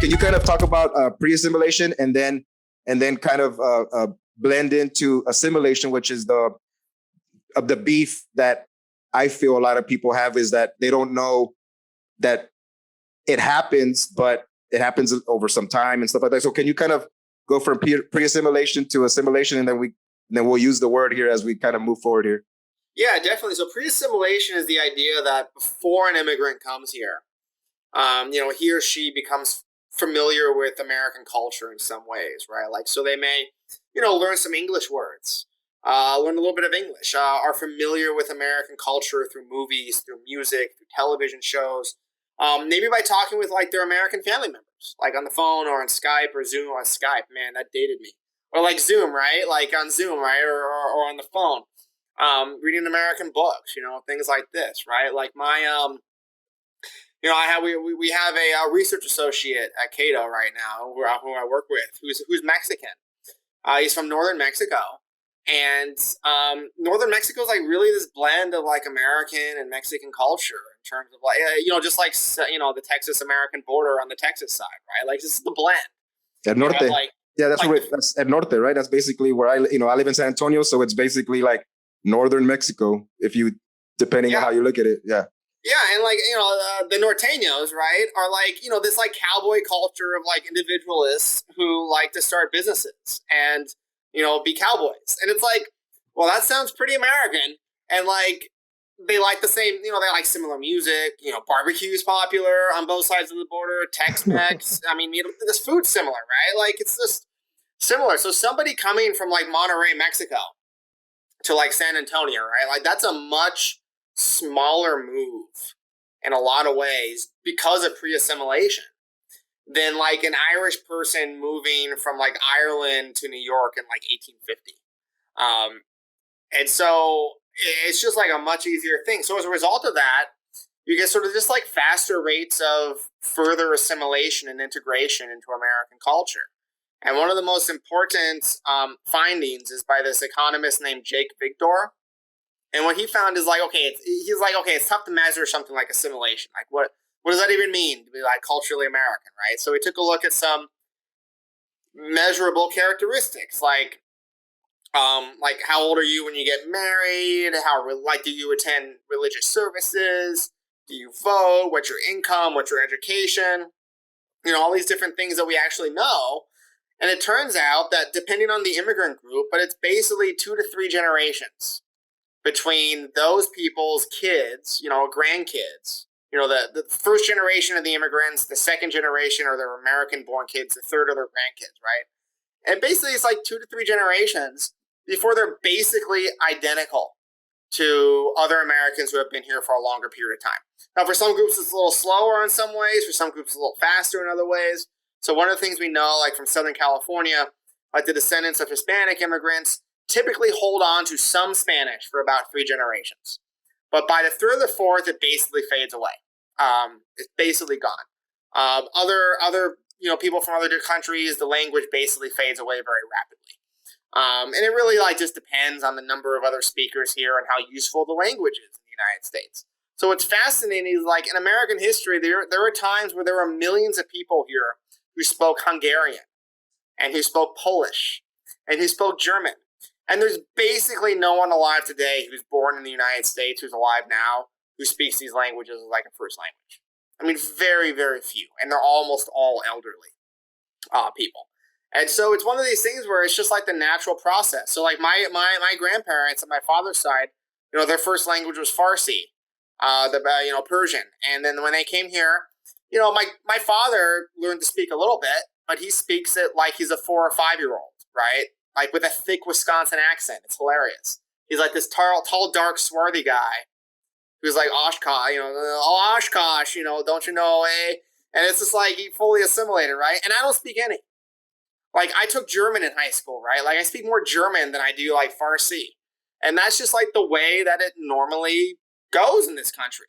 can you kind of talk about pre-assimilation and then kind of blend into assimilation, which is the beef that I feel a lot of people have, is that they don't know that it happens, but it happens over some time and stuff like that. So can you kind of go from pre-assimilation to assimilation, and then we'll use the word here as we kind of move forward here. Yeah, definitely. So pre-assimilation is the idea that before an immigrant comes here, he or she becomes familiar with American culture in some ways, right? Like, so they may, learn some English words, learn a little bit of English, are familiar with American culture through movies, through music, through television shows, maybe by talking with like their American family members, like on the phone or on Skype or Zoom. On Skype, man, that dated me. Or like Zoom, right? Like on Zoom, right? Or on the phone, reading American books, things like this, right? Like my, we have a research associate at Cato right now who I work with, who's Mexican. He's from northern Mexico, and northern Mexico is like really this blend of like American and Mexican culture in terms of like just like the Texas American border on the Texas side, right? Like this is the blend. El Norte, that's El Norte, right? That's basically where I live in San Antonio, so it's basically like northern Mexico, depending on how you look at it, yeah. Yeah, and like, the Norteños, right, are like, this like cowboy culture of like individualists who like to start businesses and, be cowboys. And it's like, well, that sounds pretty American. And like, they like the same, they like similar music, barbecue is popular on both sides of the border, Tex-Mex. I mean, this food's similar, right? Like, it's just similar. So somebody coming from like Monterrey, Mexico to like San Antonio, right? Like, that's a much smaller move in a lot of ways because of pre-assimilation than like an Irish person moving from like Ireland to New York in like 1850. And so it's just like a much easier thing. So as a result of that, you get sort of just like faster rates of further assimilation and integration into American culture. And one of the most important findings is by this economist named Jake Victor. And what he found is like, it's tough to measure something like assimilation. Like, what does that even mean to be like culturally American, right? So we took a look at some measurable characteristics, like how old are you when you get married? Do you attend religious services? Do you vote? What's your income? What's your education? All these different things that we actually know. And it turns out that depending on the immigrant group, but it's basically 2 to 3 generations between those people's kids, grandkids, the first generation of the immigrants, the second generation are their American-born kids, the third are their grandkids, right? And basically it's like 2 to 3 generations before they're basically identical to other Americans who have been here for a longer period of time. Now, for some groups, it's a little slower in some ways. For some groups, it's a little faster in other ways. So one of the things we know, like from Southern California, like the descendants of Hispanic immigrants typically hold on to some Spanish for about 3 generations. But by the 3rd or the 4th, it basically fades away. It's basically gone. Other people from other countries, the language basically fades away very rapidly. And it really just depends on the number of other speakers here and how useful the language is in the United States. So what's fascinating is in American history, there are times where there were millions of people here who spoke Hungarian and who spoke Polish and who spoke German. And there's basically no one alive today who's born in the United States, who's alive now, who speaks these languages as like a first language. I mean, very, very few. And they're almost all elderly people. And so it's one of these things where it's just like the natural process. So like my grandparents on my father's side, their first language was Farsi, Persian. And then when they came here, my father learned to speak a little bit, but he speaks it like he's a 4 or 5-year-old, right? Like with a thick Wisconsin accent. It's hilarious. He's like this tall, dark, swarthy guy who's like Oshkosh, Oshkosh, don't you know, eh? And it's just like he fully assimilated, right? And I don't speak any. Like I took German in high school, right? Like I speak more German than I do like Farsi. And that's just like the way that it normally goes in this country.